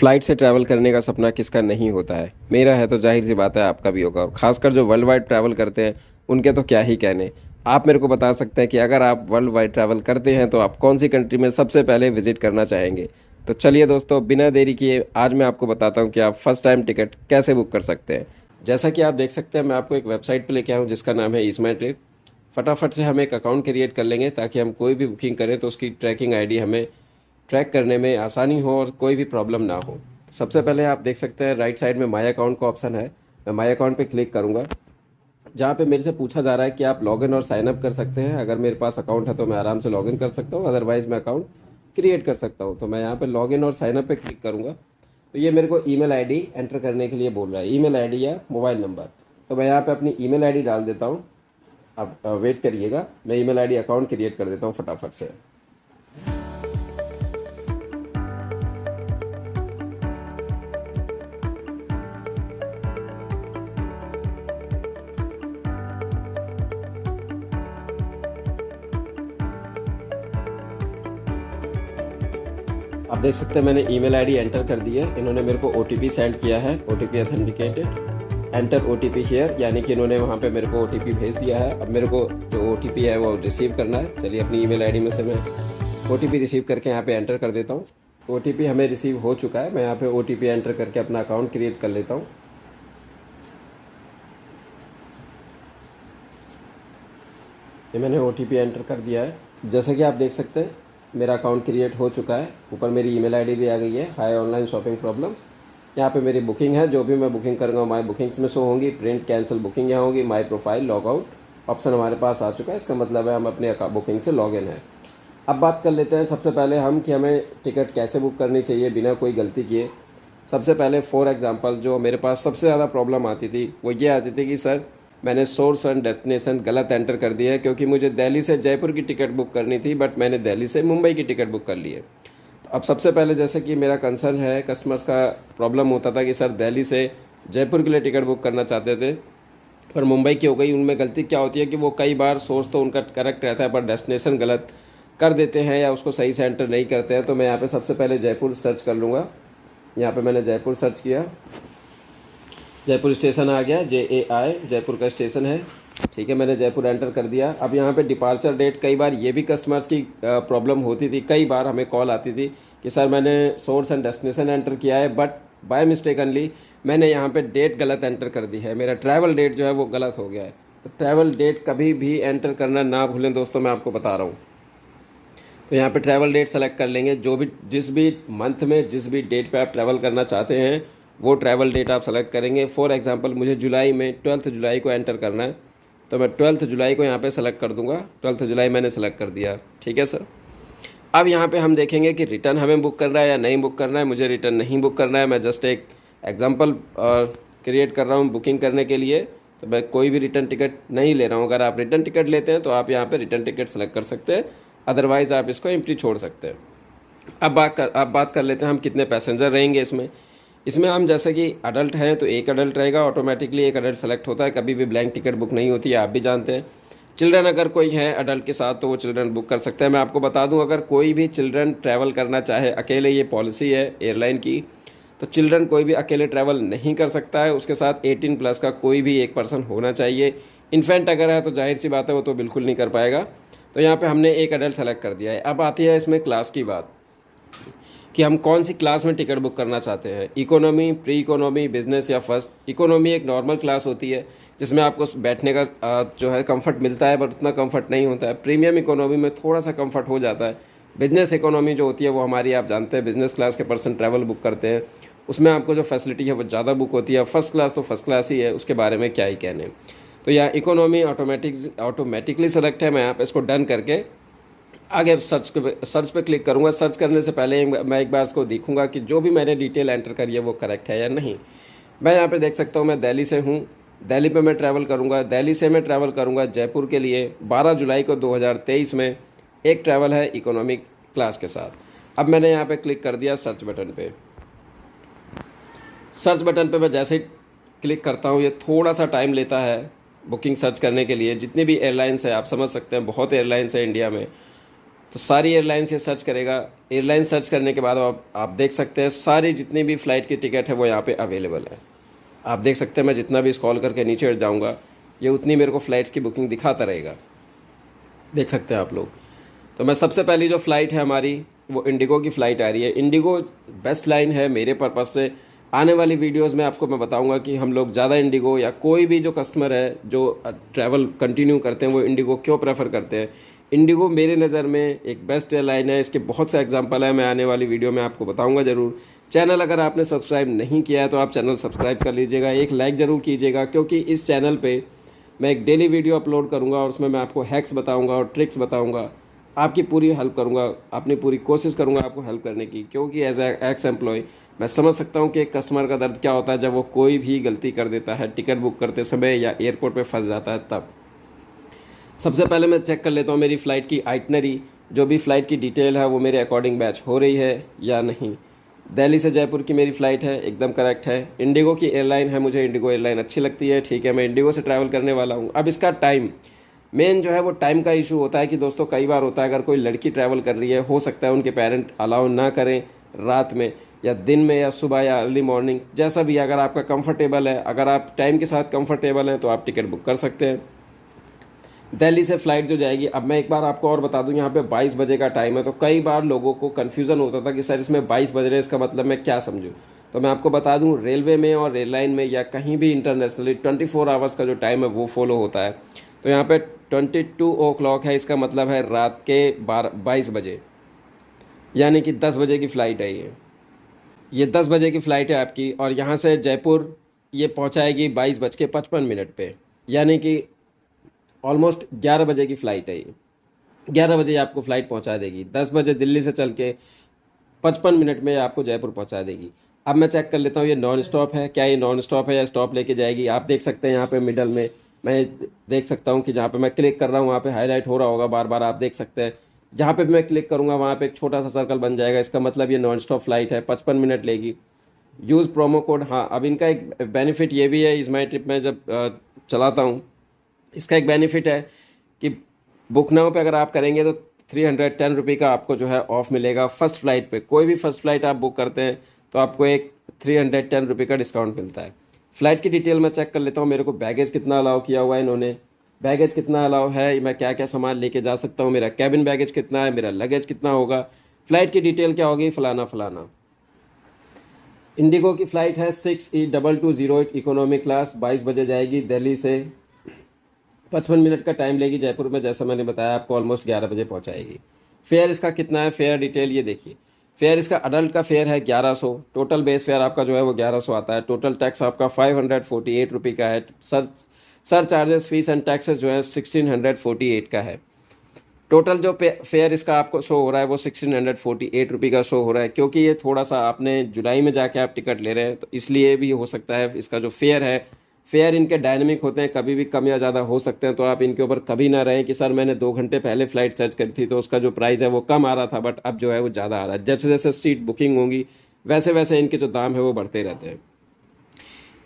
Flight से travel करने का सपना किसका नहीं होता है। मेरा है तो ज़ाहिर सी बात है आपका भी होगा, और ख़ासकर जो वर्ल्ड वाइड ट्रैवल करते हैं उनके तो क्या ही कहने। आप मेरे को बता सकते हैं कि अगर आप वर्ल्ड वाइड ट्रैवल करते हैं तो आप कौन सी कंट्री में सबसे पहले विज़िट करना चाहेंगे। तो चलिए दोस्तों, बिना देरी किए आज मैं आपको बताता हूँ कि आप फ़र्स्ट टाइम टिकट कैसे बुक कर सकते हैं। जैसा कि आप देख सकते हैं, मैं आपको एक वेबसाइट पर लेके आया हूँ जिसका नाम है ईज़ माई ट्रिप। फटाफट से हम एक अकाउंट क्रिएट कर लेंगे ताकि हम कोई भी बुकिंग करें तो उसकी ट्रैकिंग आईडी हमें ट्रैक करने में आसानी हो और कोई भी प्रॉब्लम ना हो। सबसे पहले आप देख सकते हैं राइट साइड में माय अकाउंट का ऑप्शन है। मैं माय अकाउंट पे क्लिक करूंगा, जहाँ पे मेरे से पूछा जा रहा है कि आप लॉगिन और साइन अप कर सकते हैं। अगर मेरे पास अकाउंट है तो मैं आराम से लॉगिन कर सकता हूँ, अदरवाइज़ मैं अकाउंट क्रिएट कर सकता हूँ। तो मैं यहाँ पे लॉगिन और साइन अप पे क्लिक करूँगा तो ये मेरे को ईमेल आईडी एंटर करने के लिए बोल रहा है, ईमेल आईडी या मोबाइल नंबर। तो मैं यहाँ पे अपनी ईमेल आईडी डाल देता हूँ। अब वेट करिएगा, मैं ईमेल आईडी अकाउंट क्रिएट कर देता हूँ फटाफट से। आप देख सकते हैं मैंने ईमेल आईडी एंटर कर दी है। इन्होंने मेरे को ओटीपी सेंड किया है, OTP authenticated enter OTP here, यानी कि इन्होंने वहाँ पे मेरे को ओटीपी भेज दिया है। अब मेरे को जो ओटीपी है वो रिसीव करना है। चलिए अपनी ईमेल आईडी में से मैं ओटीपी रिसीव करके यहाँ पे एंटर कर देता हूँ। ओटीपी हमें रिसीव हो चुका है। मैं यहाँ पे ओटीपी एंटर करके अपना अकाउंट क्रिएट कर लेता हूँ। ये मैंने ओटीपी एंटर कर दिया है। जैसे कि आप देख सकते हैं मेरा अकाउंट क्रिएट हो चुका है। ऊपर मेरी ईमेल आईडी भी आ गई है, हाय ऑनलाइन शॉपिंग प्रॉब्लम्स। यहाँ पे मेरी बुकिंग है, जो भी मैं बुकिंग करूँगा माई बुकिंग्स में शो होंगी। प्रिंट कैंसिल बुकिंग यहाँ होगी। My profile log out option हमारे पास आ चुका है, इसका मतलब है हम अपने बुकिंग से लॉग इन है। अब बात कर लेते हैं सबसे पहले हम कि हमें टिकट कैसे बुक करनी चाहिए बिना कोई गलती किए। सबसे पहले फॉर एग्जांपल जो मेरे पास सबसे ज़्यादा प्रॉब्लम आती थी वो ये आती थी कि सर मैंने सोर्स एंड डेस्टिनेशन गलत एंटर कर दिया है, क्योंकि मुझे दिल्ली से जयपुर की टिकट बुक करनी थी बट मैंने दिल्ली से मुंबई की टिकट बुक कर ली है। तो अब सबसे पहले जैसे कि मेरा कंसर्न है, कस्टमर्स का प्रॉब्लम होता था कि सर दिल्ली से जयपुर के लिए टिकट बुक करना चाहते थे पर मुंबई की हो गई। उनमें गलती क्या होती है कि वो कई बार सोर्स तो उनका करेक्ट रहता है पर डेस्टिनेशन गलत कर देते हैं या उसको सही से एंटर नहीं करते हैं। तो मैं यहाँ पे सबसे पहले जयपुर सर्च कर लूँगा। यहाँ पे मैंने जयपुर सर्च किया, जयपुर स्टेशन आ गया, JAI जयपुर का स्टेशन है। ठीक है, मैंने जयपुर एंटर कर दिया। अब यहाँ पे डिपार्चर डेट, कई बार ये भी कस्टमर्स की प्रॉब्लम होती थी। कई बार हमें कॉल आती थी कि सर मैंने सोर्स एंड डेस्टिनेशन एंटर किया है बट बाय मिस्टेकनली मैंने यहाँ पे डेट गलत एंटर कर दी है, मेरा ट्रैवल डेट जो है वो गलत हो गया है। तो ट्रैवल डेट कभी भी एंटर करना ना भूलें दोस्तों, मैं आपको बता रहा हूँ। तो यहाँ पे ट्रैवल डेट सेलेक्ट कर लेंगे, जो भी जिस भी मंथ में जिस भी डेट पे आप ट्रैवल करना चाहते हैं वो ट्रैवल डेट आप सेलेक्ट करेंगे। फॉर एग्जांपल मुझे जुलाई में 12 जुलाई को एंटर करना है, तो मैं 12 जुलाई को यहाँ पे सेलेक्ट कर दूंगा। 12 जुलाई मैंने सेलेक्ट कर दिया। ठीक है सर। अब यहाँ पे हम देखेंगे कि रिटर्न हमें बुक करना है या नहीं बुक करना है। मुझे रिटर्न नहीं बुक करना है, मैं जस्ट एक एग्जाम्पल क्रिएट कर रहा हूँ बुकिंग करने के लिए। तो मैं कोई भी रिटर्न टिकट नहीं ले रहा हूँ। अगर आप रिटर्न टिकट लेते हैं तो आप यहाँ पर रिटर्न टिकट सेलेक्ट कर सकते हैं, अदरवाइज़ आप इसको एम्प्टी छोड़ सकते हैं। अब बात कर लेते हैं हम कितने पैसेंजर रहेंगे इसमें। इसमें हम जैसे कि अडल्ट हैं तो एक अडल्ट रहेगा, ऑटोमेटिकली एक अडल्ट सेलेक्ट होता है, कभी भी ब्लैंक टिकट बुक नहीं होती है, आप भी जानते हैं। चिल्ड्रन अगर कोई है अडल्ट के साथ तो वो चिल्ड्रन बुक कर सकते हैं। मैं आपको बता दूं, अगर कोई भी चिल्ड्रन ट्रैवल करना चाहे अकेले, ये पॉलिसी है एयरलाइन की, तो चिल्ड्रन कोई भी अकेले ट्रैवल नहीं कर सकता है। उसके साथ 18+ का कोई भी एक पर्सन होना चाहिए। इन्फेंट अगर है तो जाहिर सी बात है वो तो बिल्कुल नहीं कर पाएगा। तो यहाँ पे हमने एक अडल्ट सेलेक्ट कर दिया है। अब आती है इसमें क्लास की बात कि हम कौन सी क्लास में टिकट बुक करना चाहते हैं, इकोनॉमी, प्री इकोनॉमी, बिजनेस या फर्स्ट। इकोनॉमी एक नॉर्मल क्लास होती है जिसमें आपको बैठने का जो है कंफर्ट मिलता है, बट उतना कंफर्ट नहीं होता है। प्रीमियम इकोनॉमी में थोड़ा सा कंफर्ट हो जाता है। बिजनेस इकोनॉमी जो होती है वो हमारी, आप जानते हैं, बिजनेस क्लास के पर्सन ट्रैवल बुक करते हैं, उसमें आपको जो फैसिलिटी है वो ज़्यादा बुक होती है। फर्स्ट क्लास तो फर्स्ट क्लास ही है, उसके बारे में क्या ही कहने। तो यहाँ इकोनॉमी ऑटोमेटिकली सेलेक्ट है। मैं यहाँ पे इसको डन करके आगे सर्च पे क्लिक करूँगा। सर्च करने से पहले मैं एक बार इसको देखूँगा कि जो भी मैंने डिटेल एंटर करी है वो करेक्ट है या नहीं। मैं यहाँ पे देख सकता हूँ मैं दिल्ली से हूँ, दिल्ली पे मैं ट्रैवल करूँगा। दिल्ली से मैं ट्रैवल करूँगा जयपुर के लिए 12 जुलाई को 2023 में। एक ट्रैवल है इकोनॉमिक क्लास के साथ। अब मैंने यहाँ पे क्लिक कर दिया सर्च बटन पे। सर्च बटन पे मैं जैसे ही क्लिक करता हूँ ये थोड़ा सा टाइम लेता है बुकिंग सर्च करने के लिए। जितनी भी एयरलाइंस है आप समझ सकते हैं, बहुत एयरलाइंस है इंडिया में। तो सारी एयरलाइंस ये सर्च करेगा। एयरलाइन सर्च करने के बाद आप देख सकते हैं सारी जितनी भी फ़्लाइट की टिकट है वो यहाँ पे अवेलेबल है। आप देख सकते हैं मैं जितना भी स्क्रॉल करके नीचे जाऊँगा ये उतनी मेरे को फ़्लाइट्स की बुकिंग दिखाता रहेगा, देख सकते हैं आप लोग। तो मैं सबसे पहली जो फ़्लाइट है हमारी वो इंडिगो की फ़्लाइट आ रही है। इंडिगो बेस्ट लाइन है मेरे पर्पज़ से। आने वाली वीडियोस में आपको मैं बताऊंगा कि हम लोग ज़्यादा इंडिगो या कोई भी जो कस्टमर है जो ट्रैवल कंटिन्यू करते हैं वो इंडिगो क्यों प्रेफर करते हैं। इंडिगो मेरे नज़र में एक बेस्ट एयरलाइन है। इसके बहुत से एग्जांपल है, मैं आने वाली वीडियो में आपको बताऊंगा ज़रूर। चैनल अगर आपने सब्सक्राइब नहीं किया है तो आप चैनल सब्सक्राइब कर लीजिएगा, एक लाइक ज़रूर कीजिएगा, क्योंकि इस चैनल पर मैं एक डेली वीडियो अपलोड करूँगा और उसमें मैं आपको हैक्स बताऊँगा और ट्रिक्स बताऊँगा, आपकी पूरी हेल्प करूँगा, अपनी पूरी कोशिश करूँगा आपको हेल्प करने की। क्योंकि एज एक्स एम्प्लॉय मैं समझ सकता हूँ कि एक कस्टमर का दर्द क्या होता है जब वो कोई भी गलती कर देता है टिकट बुक करते समय या एयरपोर्ट पे फंस जाता है। तब सबसे पहले मैं चेक कर लेता हूँ मेरी फ़्लाइट की आइटनरी, जो भी फ़्लाइट की डिटेल है वो मेरे अकॉर्डिंग मैच हो रही है या नहीं। दिल्ली से जयपुर की मेरी फ़्लाइट है, एकदम करेक्ट है। इंडिगो की एयरलाइन है, मुझे इंडिगो एयरलाइन अच्छी लगती है, ठीक है, मैं इंडिगो से ट्रैवल करने वाला हूँ। अब इसका टाइम मेन जो है वो टाइम का इशू होता है कि दोस्तों कई बार होता है अगर कोई लड़की ट्रैवल कर रही है, हो सकता है उनके पेरेंट अलाउ ना करें रात में या दिन में या सुबह या अर्ली मॉर्निंग, जैसा भी। अगर आपका कंफर्टेबल है, अगर आप टाइम के साथ कंफर्टेबल हैं तो आप टिकट बुक कर सकते हैं। दिल्ली से फ़्लाइट जो जाएगी, अब मैं एक बार आपको और बता दूं, यहाँ पे 22 बजे का टाइम है। तो कई बार लोगों को कन्फ्यूज़न होता था कि सर इसमें 22 बज रहे हैं, इसका मतलब मैं क्या समझूं। तो मैं आपको बता दूं रेलवे में और एयरलाइन में या कहीं भी इंटरनेशनली 24 आवर्स का जो टाइम है वो फॉलो होता है। तो यहाँ पे 22 o'clock है, इसका मतलब है रात के 22 बजे, यानी कि 10 बजे की फ़्लाइट है ये 10 बजे की फ़्लाइट है आपकी। और यहाँ से जयपुर ये पहुँचाएगी 22:55 पे, यानी कि ऑलमोस्ट 11 बजे की फ़्लाइट है ये। 11 बजे आपको फ़्लाइट पहुँचा देगी। 10 बजे दिल्ली से चल के 55 मिनट में आपको जयपुर पहुँचा देगी। अब मैं चेक कर लेता हूँ ये नॉन स्टॉप है, क्या ये नॉन स्टॉप है या स्टॉप लेके जाएगी। आप देख सकते हैं यहाँ पे मिडल में मैं देख सकता हूँ कि जहाँ पे मैं क्लिक कर रहा हूँ वहाँ पे हाईलाइट हो रहा होगा बार बार, आप देख सकते हैं। जहाँ पे भी मैं क्लिक करूँगा वहाँ पे एक छोटा सा सर्कल बन जाएगा, इसका मतलब ये नॉन स्टॉप फ्लाइट है, 55 मिनट लेगी। Use promo code. हाँ, अब इनका एक बेनिफिट ये भी है, इस माई ट्रिप में जब चलाता हूँ इसका एक बेनिफिट है कि बुक नाउ पे अगर आप करेंगे तो 310 रुपये का आपको जो है ऑफ़ मिलेगा फर्स्ट फ्लाइट पे। कोई भी फर्स्ट फ्लाइट आप बुक करते हैं तो आपको एक 310 रुपये का डिस्काउंट मिलता है। फ़्लाइट की डिटेल मैं चेक कर लेता हूँ, मेरे को बैगेज कितना अलाउ किया हुआ है इन्होंने, बैगेज कितना अलाउ है, मैं क्या क्या सामान लेके जा सकता हूँ, मेरा कैबिन बैगेज कितना है, मेरा लगेज कितना होगा, फ़्लाइट की डिटेल क्या होगी, फ़लाना फ़लाना। इंडिगो की फ़्लाइट है 6E2208 इकोनॉमी क्लास, 22 बजे जाएगी दिल्ली से, 55 मिनट का टाइम लेगी जयपुर में, जैसा मैंने बताया आपको ऑलमोस्ट 11 बजे पहुंचाएगी। फेयर इसका कितना है, फेयर डिटेल ये देखिए। फेयर इसका अडल्ट का फेयर है 1100, टोटल बेस फेयर आपका जो है वो 1100 आता है। टोटल टैक्स आपका 548 रुपये का है। Sir charges fees and taxes जो है 1648 का है। टोटल जो फेयर इसका आपको शो हो रहा है वो 1648 रुपये का शो हो रहा है। क्योंकि ये थोड़ा सा आपने जुलाई में जाके आप टिकट ले रहे हैं तो इसलिए भी हो सकता है इसका जो फेयर है, फेयर इनके डायनेमिक होते हैं, कभी भी कम या ज़्यादा हो सकते हैं। तो आप इनके ऊपर कभी ना रहें कि सर मैंने 2 घंटे पहले फ़्लाइट सर्च करी थी तो उसका जो प्राइस है वो कम आ रहा था बट अब जो है वो ज़्यादा आ रहा है। जैसे जैसे सीट बुकिंग होंगी वैसे वैसे इनके जो दाम है वो बढ़ते रहते हैं।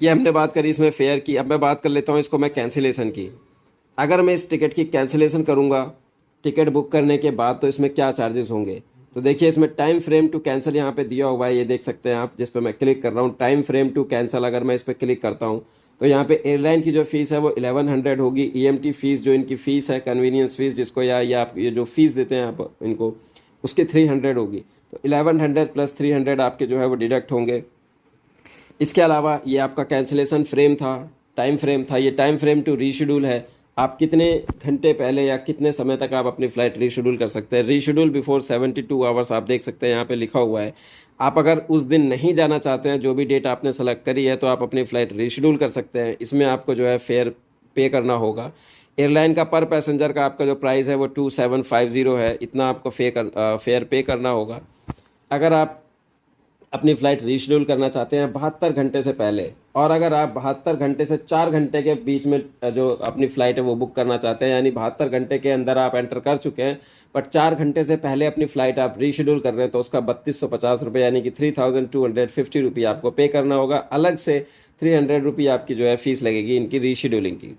ये हमने बात करी इसमें फ़ेयर की। अब मैं बात कर लेता हूँ इसको मैं कैंसिलेशन की। अगर मैं इस टिकट की कैंसिलेशन करूँगा टिकट बुक करने के बाद तो इसमें क्या चार्जेस होंगे। तो देखिए इसमें टाइम फ्रेम टू कैंसिल यहाँ पे दिया हुआ है, ये देख सकते हैं आप, जिस पे मैं क्लिक कर रहा हूँ टाइम फ्रेम टू कैंसिल। अगर मैं इस पर क्लिक करता हूँ तो यहाँ पे एयरलाइन की जो फ़ीस है वो 1100 होगी। ईएमटी फ़ीस जो इनकी फ़ीस है, कन्वीनियंस फ़ीस जिसको या आप ये जो फ़ीस देते हैं आप इनको, उसकी 300 होगी। तो 1100 प्लस 300 आपके जो है वो डिडक्ट होंगे। इसके अलावा ये आपका कैंसिलेशन फ्रेम था, टाइम फ्रेम था। ये टाइम फ्रेम टू रीशेड्यूल है, आप कितने घंटे पहले या कितने समय तक आप अपनी फ़्लाइट रीशेड्यूल कर सकते हैं। रीशेड्यूल बिफोर 72 आवर्स आप देख सकते हैं यहाँ पे लिखा हुआ है। आप अगर उस दिन नहीं जाना चाहते हैं, जो भी डेट आपने सेलेक्ट करी है, तो आप अपनी फ़्लाइट रीशेड्यूल कर सकते हैं। इसमें आपको जो है फेयर पे करना होगा। एयरलाइन का पर पैसेंजर का आपका जो प्राइस है वो 2750 है, इतना आपको फेयर पे करना होगा। अगर आप अपनी फ़्लाइट रीशेड्यूल करना चाहते हैं 72 घंटे से पहले, और अगर आप 72 घंटे से 4 घंटे के बीच में जो अपनी फ़्लाइट है वो बुक करना चाहते हैं, यानी 72 घंटे के अंदर आप एंटर कर चुके हैं बट 4 घंटे से पहले अपनी फ़्लाइट आप रीशेड्यूल कर रहे हैं, तो उसका 3250 रुपये यानी कि 3250 रुपये आपको पे करना होगा। अलग से 300 रुपये आपकी जो है फ़ीस लगेगी इनकी रीशेड्यूलिंग की।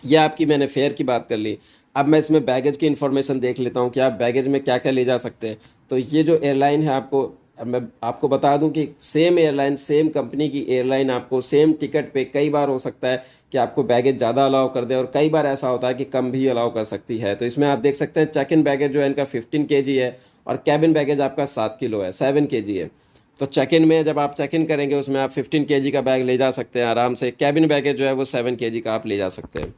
यह आपकी मैंने फेयर की बात कर ली। अब मैं इसमें बैगेज की इन्फॉर्मेशन देख लेता हूँ कि आप बैगेज में क्या क्या ले जा सकते हैं। तो ये जो एयरलाइन है, आपको मैं आपको बता दूं कि सेम एयरलाइन, सेम कंपनी की एयरलाइन आपको सेम टिकट पे कई बार हो सकता है कि आपको बैगेज ज़्यादा अलाउ कर दे, और कई बार ऐसा होता है कि कम भी अलाउ कर सकती है। तो इसमें आप देख सकते हैं चेक इन बैगेज जो है इनका 15 kg है, और कैबिन बैगेज आपका 7 किलो है, 7 kg है। तो चेक इन में जब आप चेक इन करेंगे उसमें आप 15 kg का बैग ले जा सकते हैं आराम से। कैबिन बैगेज जो है वो 7 kg का आप ले जा सकते हैं।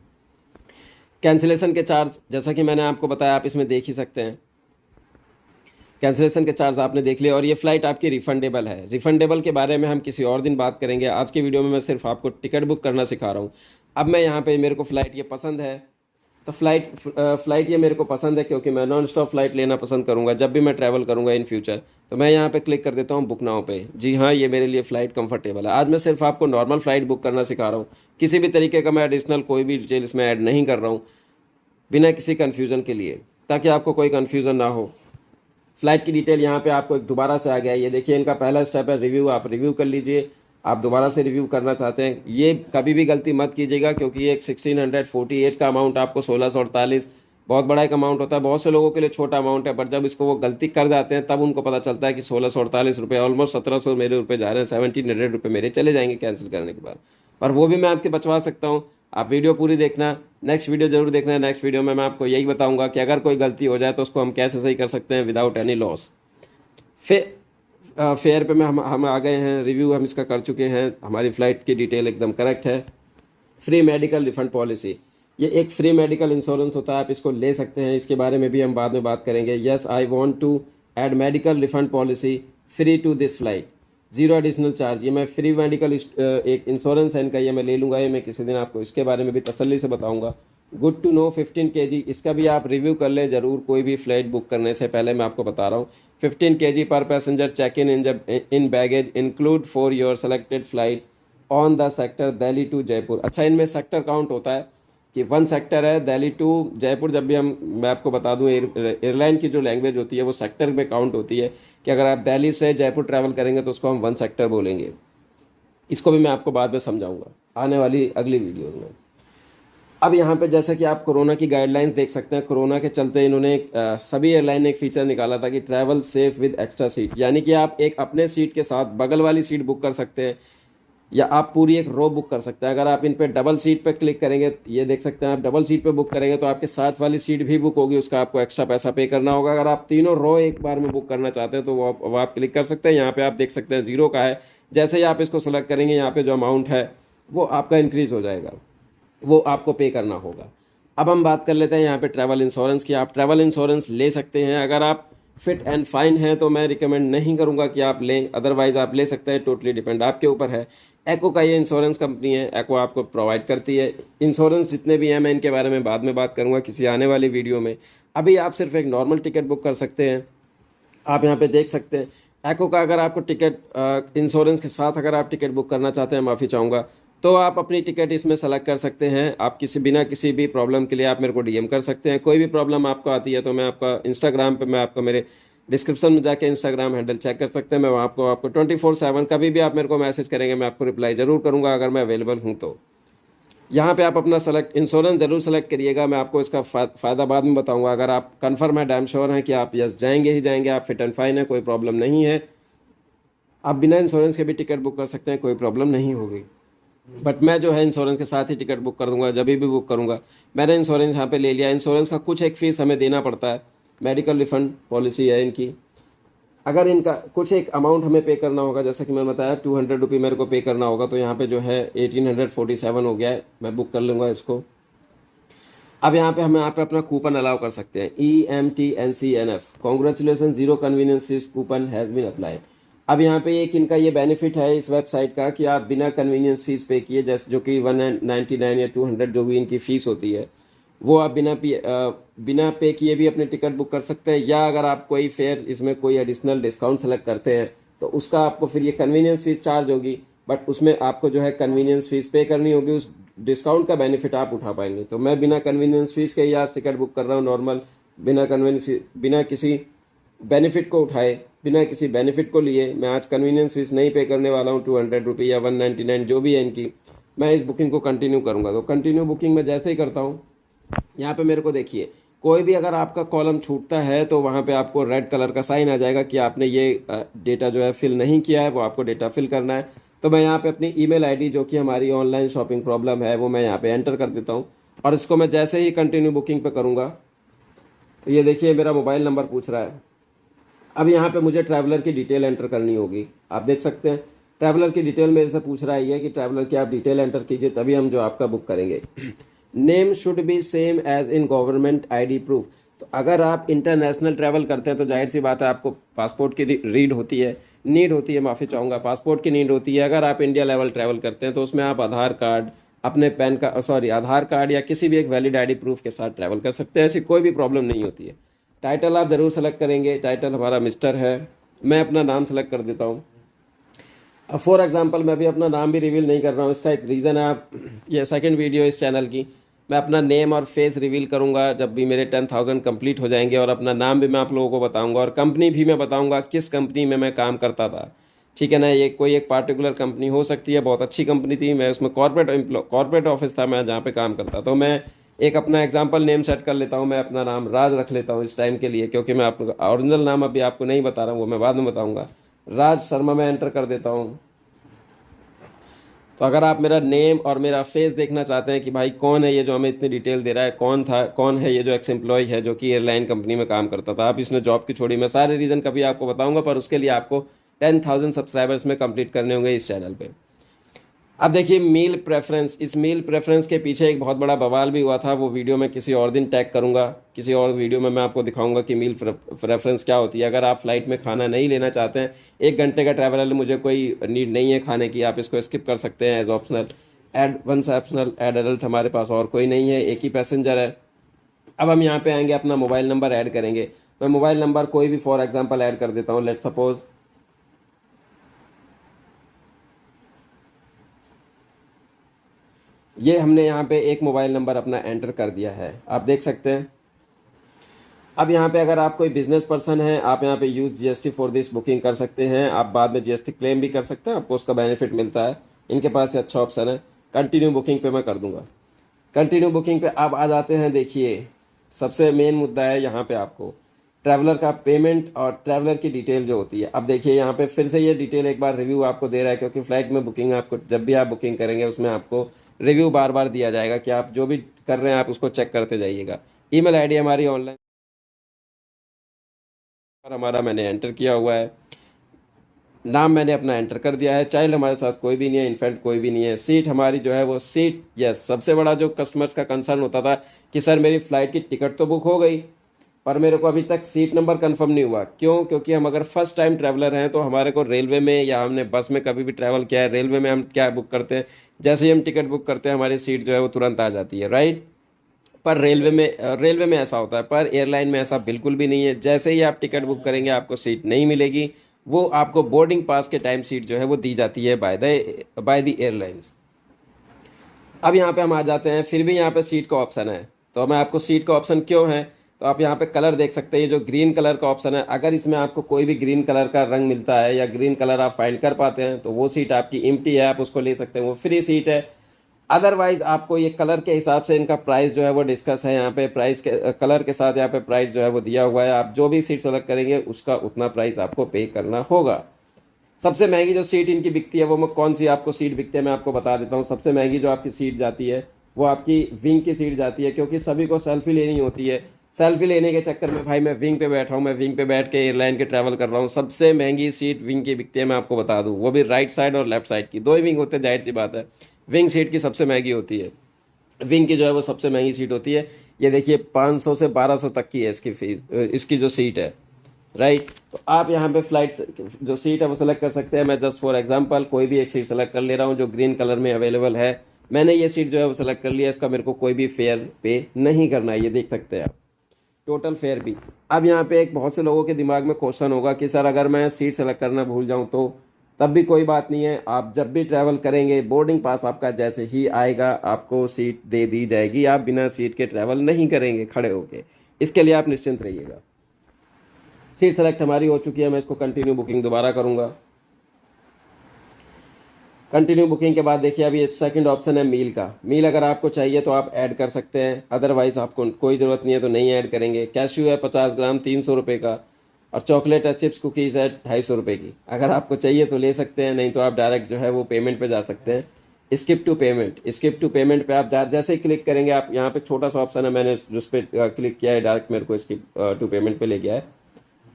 कैंसिलेशन के चार्ज जैसा कि मैंने आपको बताया, आप इसमें देख ही सकते हैं। कैंसिलेशन के चार्ज आपने देख लिया, और ये फ़्लाइट आपकी रिफंडेबल है। रिफंडेबल के बारे में हम किसी और दिन बात करेंगे। आज की वीडियो में मैं सिर्फ आपको टिकट बुक करना सिखा रहा हूँ। अब मैं यहाँ पे, मेरे को फ़्लाइट ये पसंद है, तो फ़्लाइट ये मेरे को पसंद है क्योंकि मैं नॉन स्टॉप फ्लाइट लेना पसंद करूँगा जब भी मैं ट्रैवल करूँगा इन फ्यूचर। तो मैं यहाँ पे क्लिक कर देता हूँ बुक नाउ पे। जी हाँ, ये मेरे लिए फ़्लाइट कंफर्टेबल है। आज मैं सिर्फ आपको नॉर्मल फ़्लाइट बुक करना सिखा रहा हूँ, किसी भी तरीके का मैं एडिशनल कोई भी डिटेल इसमें ऐड नहीं कर रहा हूँ, बिना किसी कन्फ्यूज़न के लिए, ताकि आपको कोई कन्फ्यूज़न ना हो। फ्लाइट की डिटेल यहाँ पे आपको एक दोबारा से आ गया है। ये देखिए, इनका पहला स्टेप है रिव्यू। आप रिव्यू कर लीजिए। आप दोबारा से रिव्यू करना चाहते हैं, ये कभी भी गलती मत कीजिएगा, क्योंकि ये एक 1648 का अमाउंट आपको 1648 बहुत बड़ा एक अमाउंट होता है। बहुत से लोगों के लिए छोटा अमाउंट है, पर जब इसको वो गलती कर जाते हैं तब उनको पता चलता है कि 1648 रुपये, ऑलमोस्ट 1700 मेरे रुपये जा रहे हैं, 1700 रुपये मेरे चले जाएंगे कैंसिल करने के बाद। पर वो भी मैं आपके बचवा सकता हूँ। आप वीडियो पूरी देखना, नेक्स्ट वीडियो जरूर देखना। नेक्स्ट वीडियो में मैं आपको यही बताऊंगा कि अगर कोई गलती हो जाए तो उसको हम कैसे सही कर सकते हैं विदाउट एनी लॉस। फेयर पे में हम आ गए हैं। रिव्यू हम इसका कर चुके हैं। हमारी फ़्लाइट की डिटेल एकदम करेक्ट है। फ्री मेडिकल रिफंड पॉलिसी, ये एक फ्री मेडिकल इंश्योरेंस होता है, आप इसको ले सकते हैं। इसके बारे में भी हम बाद में बात करेंगे। Yes, I want to add medical refund policy free to this flight, zero additional charge. ये मैं फ्री मेडिकल एक इंश्योरेंस है इनका, ये मैं ले लूँगा। ये मैं किसी दिन आपको इसके बारे में भी तसल्ली से बताऊँगा। गुड टू नो 15 kg, इसका भी आप रिव्यू कर लें ज़रूर कोई भी फ़्लाइट बुक करने से पहले। मैं आपको बता रहा हूँ 15 kg पर passenger check in baggage include for your selected flight on the sector Delhi to Jaipur. अच्छा, इनमें सेक्टर काउंट होता है कि 1 सेक्टर है दिल्ली टू जयपुर। जब भी मैं आपको बता दूं, एयरलाइन की जो लैंग्वेज होती है वो सेक्टर में काउंट होती है, कि अगर आप दिल्ली से जयपुर ट्रैवल करेंगे तो उसको हम 1 सेक्टर बोलेंगे। इसको भी मैं आपको बाद में समझाऊंगा आने वाली अगली वीडियोज़ में। अब यहाँ पे जैसे कि आप कोरोना की गाइडलाइंस देख सकते हैं। कोरोना के चलते इन्होंने सभी एयरलाइन ने एक फीचर निकाला था कि travel safe with extra seat, यानी कि आप एक अपने सीट के साथ बगल वाली सीट बुक कर सकते हैं, या आप पूरी एक रो बुक कर सकते हैं। अगर आप इन पे डबल सीट पे क्लिक करेंगे, ये देख सकते हैं, आप डबल सीट पे बुक करेंगे तो आपके साथ वाली सीट भी बुक होगी, उसका आपको एक्स्ट्रा पैसा पे करना होगा। अगर आप तीनों रो एक बार में बुक करना चाहते हैं तो वो आप क्लिक कर सकते हैं। यहाँ पे आप देख सकते हैं 0 का है। जैसे ही आप इसको सेलेक्ट करेंगे, यहाँ पे जो अमाउंट है वो आपका इंक्रीज़ हो जाएगा, वो आपको पे करना होगा। अब हम बात कर लेते हैं यहाँ पे ट्रैवल इंश्योरेंस की। आप ट्रैवल इंश्योरेंस ले सकते हैं। अगर आप फिट एंड फाइन हैं तो मैं रिकमेंड नहीं करूँगा कि आप लें, अदरवाइज़ आप ले सकते हैं। टोटली डिपेंड आपके ऊपर है। एको का ये इंश्योरेंस कंपनी है, एको आपको प्रोवाइड करती है इंश्योरेंस जितने भी हैं। मैं इनके बारे में बाद में बात करूँगा किसी आने वाली वीडियो में। अभी आप सिर्फ एक नॉर्मल टिकट बुक कर सकते हैं। आप यहाँ पे देख सकते हैं एको का, अगर आपको टिकट इंश्योरेंस के साथ अगर आप टिकट बुक करना चाहते हैं, माफ़ी चाहूँगा, तो आप अपनी टिकट इसमें सेलेक्ट कर सकते हैं। आप बिना किसी भी प्रॉब्लम के लिए आप मेरे को डीएम कर सकते हैं। कोई भी प्रॉब्लम आपको आती है तो मैं आपका इंस्टाग्राम पे, मैं आपको मेरे डिस्क्रिप्शन में जाके इंस्टाग्राम हैंडल चेक कर सकते हैं। मैं वहाँ आपको 24/7 कभी भी आप मेरे को मैसेज करेंगे, मैं आपको रिप्लाई ज़रूर करूँगा अगर मैं अवेलेबल हूँ तो। यहाँ पे आप अपना इंश्योरेंस ज़रूर सेलेक्ट करिएगा। मैं आपको इसका फ़ायदा बाद में बताऊँगा। अगर आप कन्फर्म है, डैम श्योर हैं कि आप यस जाएंगे ही जाएंगे, आप फिट एंड फाइन है, कोई प्रॉब्लम नहीं है, आप बिना इंश्योरेंस के भी टिकट बुक कर सकते हैं, कोई प्रॉब्लम नहीं होगी। बट मैं जो है इंश्योरेंस के साथ ही टिकट बुक कर दूंगा जब भी बुक करूंगा। मैंने इंश्योरेंस यहाँ पे ले लिया। इंश्योरेंस का कुछ एक फ़ीस हमें देना पड़ता है, मेडिकल रिफंड पॉलिसी है इनकी। अगर इनका कुछ एक अमाउंट हमें पे करना होगा, जैसे कि मैंने बताया 200 रुपये मेरे को पे करना होगा, तो यहाँ पे जो है 1847 हो गया है। मैं बुक कर लूँगा इसको। अब यहाँ पे हम अपना कूपन अलाउ कर सकते हैं, EMTNCNF, congratulation, zero convenience coupon has been applied. अब यहाँ पे एक इनका ये बेनिफिट है इस वेबसाइट का कि आप बिना कन्वीनियंस फीस पे किए, जैसे जो कि 199 या 200 जो भी इनकी फ़ीस होती है, वो आप बिना पे किए भी अपने टिकट बुक कर सकते हैं। या अगर आप कोई फेयर इसमें कोई एडिशनल डिस्काउंट सेलेक्ट करते हैं तो उसका आपको फिर ये कन्वीनियंस फ़ीस चार्ज होगी, बट उसमें आपको जो है कन्वीनियंस फ़ीस पे करनी होगी। उस डिस्काउंट का बेनिफिट आप उठा पाएंगे। तो मैं बिना कन्वीनियंस फ़ीस के ही आज टिकट बुक कर रहा हूँ नॉर्मल, बिना किसी बेनिफिट को उठाए, बिना किसी बेनिफिट को लिए मैं आज कन्वीनियंस फीस नहीं पे करने वाला हूँ। 200 रुपये या 199 जो भी है इनकी, मैं इस बुकिंग को कंटिन्यू करूँगा। तो कंटिन्यू बुकिंग में जैसे ही करता हूँ, यहाँ पे मेरे को देखिए, कोई भी अगर आपका कॉलम छूटता है तो वहाँ पे आपको रेड कलर का साइन आ जाएगा कि आपने ये डेटा जो है फिल नहीं किया है, वो आपको डेटा फिल करना है। तो मैं यहाँ पे अपनी ईमेल आईडी जो कि हमारी ऑनलाइन शॉपिंग प्रॉब्लम है वो मैं यहाँ पे एंटर कर देता हूँ, और इसको मैं जैसे ही कंटिन्यू बुकिंग पे करूँगा तो ये देखिए मेरा मोबाइल नंबर पूछ रहा है। अब यहाँ पे मुझे ट्रैवलर की डिटेल एंटर करनी होगी। आप देख सकते हैं ट्रैवलर की डिटेल मेरे से पूछ रहा है ये कि ट्रैवलर की आप डिटेल एंटर कीजिए, तभी हम जो आपका बुक करेंगे। Name should be same as in government ID proof. तो अगर आप इंटरनेशनल ट्रैवल करते हैं तो जाहिर सी बात है आपको पासपोर्ट की रीड होती है, नीड होती है, माफ़ी चाहूँगा, पासपोर्ट की नीड होती है। अगर आप इंडिया लेवल ट्रैवल करते हैं तो उसमें आप आधार कार्ड, अपने पैन का आधार कार्ड या किसी भी एक वैलिड आईडी प्रूफ के साथ ट्रैवल कर सकते हैं, ऐसी कोई भी प्रॉब्लम नहीं होती है। टाइटल आप ज़रूर सेलेक्ट करेंगे, टाइटल हमारा मिस्टर है, मैं अपना नाम सेलेक्ट कर देता हूँ। अब फॉर एग्जांपल मैं भी अपना नाम भी रिवील नहीं कर रहा हूँ, इसका एक रीज़न है। आप ये सेकंड वीडियो इस चैनल की, मैं अपना नेम और फेस रिवील करूँगा जब भी मेरे 10,000 कंप्लीट हो जाएंगे, और अपना नाम भी मैं आप लोगों को बताऊँगा, और कंपनी भी मैं बताऊँगा किस कंपनी में मैं काम करता था। ठीक है ना, ये कोई एक पार्टिकुलर कंपनी हो सकती है, बहुत अच्छी कंपनी थी, मैं उसमें कॉर्पोरेट ऑफिस था मैं जहाँ पे काम करता। तो मैं एक अपना एग्जांपल नेम सेट कर लेता हूँ, मैं अपना नाम राज रख लेता हूँ इस टाइम के लिए, क्योंकि मैं आपको ओरिजिनल नाम अभी आपको नहीं बता रहा हूँ, वो मैं बाद में बताऊँगा। राज शर्मा मैं एंटर कर देता हूँ। तो अगर आप मेरा नेम और मेरा फेस देखना चाहते हैं कि भाई कौन है ये जो हमें इतनी डिटेल दे रहा है, कौन है ये जो एक्स एम्प्लॉय है जो कि एयरलाइन कंपनी में काम करता था, आप इसने जॉब की छोड़ी, मैं सारे रीज़न कभी आपको बताऊंगा, पर उसके लिए आपको 10,000 सब्सक्राइबर्स में कंप्लीट करने होंगे इस चैनल पे। अब देखिए मील प्रेफरेंस, इस मील प्रेफरेंस के पीछे एक बहुत बड़ा बवाल भी हुआ था, वो वीडियो मैं किसी और दिन टैग करूंगा, किसी और वीडियो में मैं आपको दिखाऊंगा कि मील प्रेफरेंस क्या होती है। अगर आप फ्लाइट में खाना नहीं लेना चाहते हैं, 1 घंटे का ट्रैवल है, मुझे कोई नीड नहीं है खाने की, आप इसको स्किप कर सकते हैं as optional. Add once optional add adult, हमारे पास और कोई नहीं है, एक ही पैसेंजर है। अब हम यहाँ पे आएंगे, अपना मोबाइल नंबर ऐड करेंगे। मैं मोबाइल नंबर कोई भी फॉर एग्जांपल ऐड कर देता हूँ, लेट सपोज ये हमने यहाँ पे एक मोबाइल नंबर अपना एंटर कर दिया है, आप देख सकते हैं। अब यहाँ पे अगर आप कोई बिजनेस पर्सन है, आप यहाँ पे use GST for this booking कर सकते हैं, आप बाद में जीएसटी क्लेम भी कर सकते हैं, आपको उसका बेनिफिट मिलता है। इनके पास ये अच्छा ऑप्शन है। कंटिन्यू बुकिंग पे मैं कर दूंगा। कंटिन्यू बुकिंग पे आप आ जाते हैं। देखिए सबसे मेन मुद्दा है यहाँ पे आपको ट्रैवलर का पेमेंट और ट्रैवलर की डिटेल जो होती है। अब देखिए यहाँ पे फिर से ये डिटेल एक बार रिव्यू आपको दे रहा है, क्योंकि फ्लाइट में बुकिंग आपको जब भी आप बुकिंग करेंगे उसमें आपको रिव्यू बार बार दिया जाएगा कि आप जो भी कर रहे हैं आप उसको चेक करते जाइएगा। ईमेल आईडी हमारी ऑनलाइन और हमारा मैंने एंटर किया हुआ है, नाम मैंने अपना एंटर कर दिया है। चाइल्ड हमारे साथ कोई भी नहीं है, इनफैक्ट कोई भी नहीं है। सीट हमारी जो है वो सीट, यस, सबसे बड़ा जो कस्टमर्स का कंसर्न होता था कि सर मेरी फ़्लाइट की टिकट तो बुक हो गई पर मेरे को अभी तक सीट नंबर कंफर्म नहीं हुआ। क्यों? क्योंकि हम अगर फर्स्ट टाइम ट्रैवलर हैं तो हमारे को रेलवे में या हमने बस में कभी भी ट्रैवल किया है, रेलवे में हम क्या बुक करते हैं, जैसे ही हम टिकट बुक करते हैं हमारी सीट जो है वो तुरंत आ जाती है, राइट। पर रेलवे में ऐसा होता है, पर एयरलाइन में ऐसा बिल्कुल भी नहीं है। जैसे ही आप टिकट बुक करेंगे आपको सीट नहीं मिलेगी, वो आपको बोर्डिंग पास के टाइम सीट जो है वो दी जाती है बाय द एयरलाइंस। अब यहाँ पे हम आ जाते हैं, फिर भी यहाँ पे सीट का ऑप्शन है। तो मैं आपको सीट का ऑप्शन क्यों है, तो आप यहाँ पे कलर देख सकते हैं, ये जो ग्रीन कलर का ऑप्शन है, अगर इसमें आपको कोई भी ग्रीन कलर का रंग मिलता है या ग्रीन कलर आप फाइंड कर पाते हैं तो वो सीट आपकी एम्प्टी है, आप उसको ले सकते हैं, वो फ्री सीट है। अदरवाइज आपको ये कलर के हिसाब से इनका प्राइस जो है वो डिस्कस है यहाँ पे, प्राइस के कलर के साथ यहाँ पे प्राइस जो है वो दिया हुआ है। आप जो भी सीट सेलेक्ट करेंगे उसका उतना प्राइस आपको पे करना होगा। सबसे महंगी जो सीट इनकी बिकती है वो मैं कौन सी आपको सीट बिकती है मैं आपको बता देता हूँ। सबसे महंगी जो आपकी सीट जाती है वो आपकी विंग की सीट जाती है, क्योंकि सभी को सेल्फी लेनी होती है। सेल्फी लेने के चक्कर में भाई मैं विंग पे बैठा हूँ, मैं विंग पे बैठ के एयरलाइन के ट्रैवल कर रहा हूँ। सबसे महंगी सीट विंग की बिकती है, मैं आपको बता दूँ, वो भी राइट साइड और लेफ्ट साइड की, दो ही विंग होते हैं, जाहिर सी बात है विंग सीट की सबसे महंगी होती है। विंग की जो है वो सबसे महंगी सीट होती है। ये देखिए 500 से 1200 तक की है इसकी फीस, इसकी जो सीट है, राइट। तो आप यहाँ पे फ्लाइट जो सीट है वो सेलेक्ट कर सकते हैं। मैं जस्ट फॉर एग्जांपल कोई भी एक सीट सेलेक्ट कर ले रहा हूँ जो ग्रीन कलर में अवेलेबल है। मैंने ये सीट जो है वो सेलेक्ट कर लिया, इसका मेरे को कोई भी फेयर पे नहीं करना है, ये देख सकते हैं आप, टोटल फेयर भी। अब यहाँ पे एक बहुत से लोगों के दिमाग में क्वेश्चन होगा कि सर अगर मैं सीट सेलेक्ट करना भूल जाऊँ तो, तब भी कोई बात नहीं है। आप जब भी ट्रैवल करेंगे बोर्डिंग पास आपका जैसे ही आएगा आपको सीट दे दी जाएगी, आप बिना सीट के ट्रैवल नहीं करेंगे खड़े होके, इसके लिए आप निश्चिंत रहिएगा। सीट सेलेक्ट हमारी हो चुकी है, मैं इसको कंटिन्यू बुकिंग दोबारा करूँगा। कंटिन्यू बुकिंग के बाद देखिए अभी सेकंड ऑप्शन है मील का। मील अगर आपको चाहिए तो आप ऐड कर सकते हैं, अदरवाइज आपको कोई ज़रूरत नहीं है तो नहीं ऐड करेंगे। कैश्यू है 50 ग्राम 300 रुपये का, और चॉकलेट है चिप्स कुकीज़ है 250 रुपये की। अगर आपको चाहिए तो ले सकते हैं, नहीं तो आप डायरेक्ट जो है वो पेमेंट पे जा सकते हैं। Skip to payment, skip to payment पे आप जैसे ही क्लिक करेंगे, आप यहाँ पे छोटा सा ऑप्शन है, मैंने उस पर क्लिक किया है, डायरेक्ट मेरे को स्किप टू पेमेंट पे ले गया है।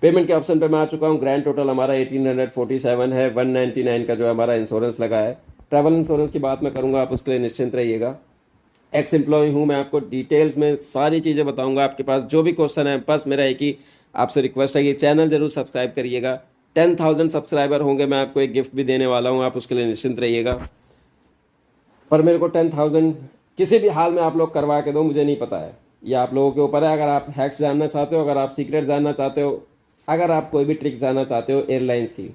पेमेंट के ऑप्शन पे मैं आ चुका हूँ। ग्रैंड टोटल हमारा 1847 है। 199 का जो है हमारा इंश्योरेंस लगा है। ट्रैवल इंश्योरेंस की बात मैं करूँगा, आप उसके लिए निश्चिंत रहिएगा। एक्स एम्प्लॉय हूँ मैं, आपको डिटेल्स में सारी चीज़ें बताऊँगा। आपके पास जो भी क्वेश्चन है, बस मेरा एक ही आपसे रिक्वेस्ट है कि चैनल ज़रूर सब्सक्राइब करिएगा। 10,000 सब्सक्राइबर होंगे, मैं आपको एक गिफ्ट भी देने वाला हूँ, आप उसके लिए निश्चिंत रहिएगा। पर मेरे को 10,000 किसी भी हाल में आप लोग करवा के दो, मुझे नहीं पता है, ये आप लोगों के ऊपर है। अगर आप हैक्स जानना चाहते हो, अगर आप सीक्रेट जानना चाहते हो, अगर आप कोई भी ट्रिक जानना चाहते हो एयरलाइंस की,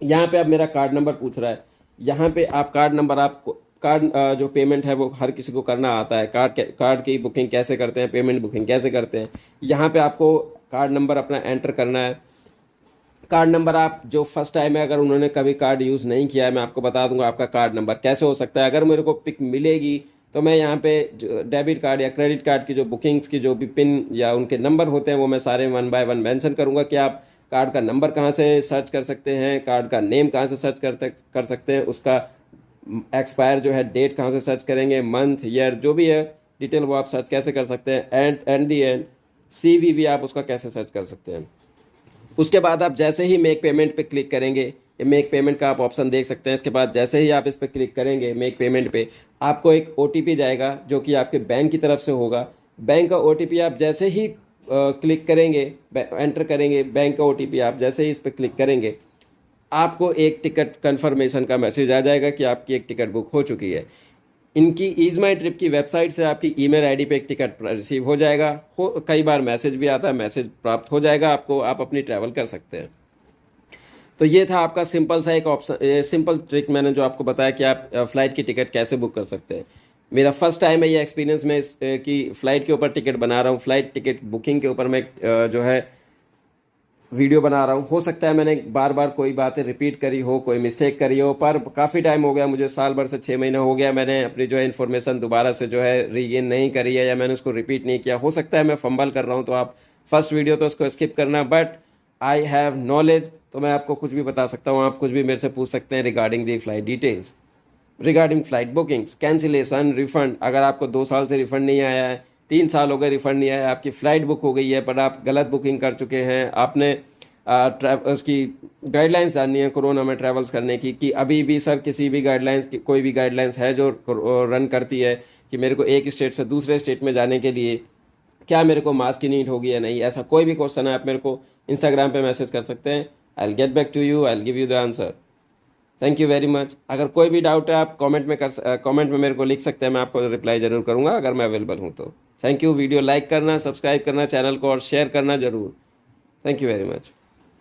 यहाँ पे अब मेरा कार्ड नंबर पूछ रहा है। यहाँ पे आप कार्ड नंबर, आपको कार्ड जो पेमेंट है वो हर किसी को करना आता है। कार्ड की बुकिंग कैसे करते हैं, पेमेंट बुकिंग कैसे करते हैं, यहाँ पे आपको कार्ड नंबर अपना एंटर करना है। कार्ड नंबर आप जो फर्स्ट टाइम है, अगर उन्होंने कभी कार्ड यूज़ नहीं किया है, मैं आपको बता दूंगा आपका कार्ड नंबर कैसे हो सकता है। अगर मेरे को पिक मिलेगी तो मैं यहाँ पे डेबिट कार्ड या क्रेडिट कार्ड की जो बुकिंग्स की जो भी पिन या उनके नंबर होते हैं वो मैं सारे 1 बाय 1 मेंशन करूँगा कि आप कार्ड का नंबर कहाँ से सर्च कर सकते हैं, कार्ड का नेम कहाँ से सर्च कर सकते हैं, उसका एक्सपायर जो है डेट कहाँ से सर्च करेंगे, मंथ ईयर जो भी है डिटेल वो आप सर्च कैसे कर सकते हैं। एंड दी एंड CVV आप उसका कैसे सर्च कर सकते हैं। उसके बाद आप जैसे ही मेक पेमेंट पे क्लिक करेंगे, ये मेक पेमेंट का आप ऑप्शन देख सकते हैं। इसके बाद जैसे ही आप इस पर क्लिक करेंगे मेक पेमेंट पे, आपको एक OTP जाएगा जो कि आपके बैंक की तरफ से होगा। बैंक का OTP आप जैसे ही क्लिक करेंगे, एंटर करेंगे बैंक का OTP, आप जैसे ही इस पर क्लिक करेंगे आपको एक टिकट कन्फर्मेशन का मैसेज आ जाएगा कि आपकी एक टिकट बुक हो चुकी है। इनकी ईज माई ट्रिप की वेबसाइट से आपकी ईमेल आईडी पे एक टिकट रिसीव हो जाएगा। कई बार मैसेज भी आता है, मैसेज प्राप्त हो जाएगा आपको, आप अपनी ट्रैवल कर सकते हैं। तो ये था आपका सिंपल सा एक ऑप्शन, सिंपल ट्रिक मैंने जो आपको बताया कि आप फ़्लाइट की टिकट कैसे बुक कर सकते हैं। मेरा फर्स्ट टाइम है ये एक्सपीरियंस में कि फ़्लाइट के ऊपर टिकट बना रहा हूँ। फ़्लाइट टिकट बुकिंग के ऊपर मैं जो है वीडियो बना रहा हूँ। हो सकता है मैंने बार बार कोई बातें रिपीट करी हो, कोई मिस्टेक करी हो, पर काफ़ी टाइम हो गया मुझे, साल भर से 6 महीना हो गया, मैंने अपनी जो है इन्फॉर्मेशन दोबारा से जो है रीगेन नहीं करी है या मैंने उसको रिपीट नहीं किया। हो सकता है मैं फंबल कर रहा हूँ, तो आप फर्स्ट वीडियो तो उसको स्किप करना। बट आई हैव नॉलेज, तो मैं आपको कुछ भी बता सकता हूँ। आप कुछ भी मेरे से पूछ सकते हैं regarding the flight details, regarding flight bookings, cancellation, refund. अगर आपको 2 साल से रिफंड नहीं आया है, 3 साल हो गए रिफंड नहीं आया, आपकी फ़्लाइट बुक हो गई है पर आप गलत बुकिंग कर चुके हैं, आपने उसकी गाइडलाइंस जाननी है कोरोना में ट्रैवल्स करने की, कि अभी भी सर किसी भी गाइडलाइंस की कोई भी गाइडलाइंस है जो रन करती है कि मेरे को एक स्टेट से दूसरे स्टेट में जाने के लिए क्या मेरे को मास्क की नीड होगी या नहीं। ऐसा कोई भी क्वेश्चन है आप मेरे को इंस्टाग्राम पे मैसेज कर सकते हैं। I will get back to you, I will give you the answer. Thank you very much. अगर कोई भी डाउट है आप कमेंट में मेरे को लिख सकते हैं, मैं आपको रिप्लाई ज़रूर करूँगा अगर मैं अवेलेबल हूँ तो। Thank you. वीडियो लाइक करना, सब्सक्राइब करना चैनल को और शेयर करना ज़रूर। Thank you very much.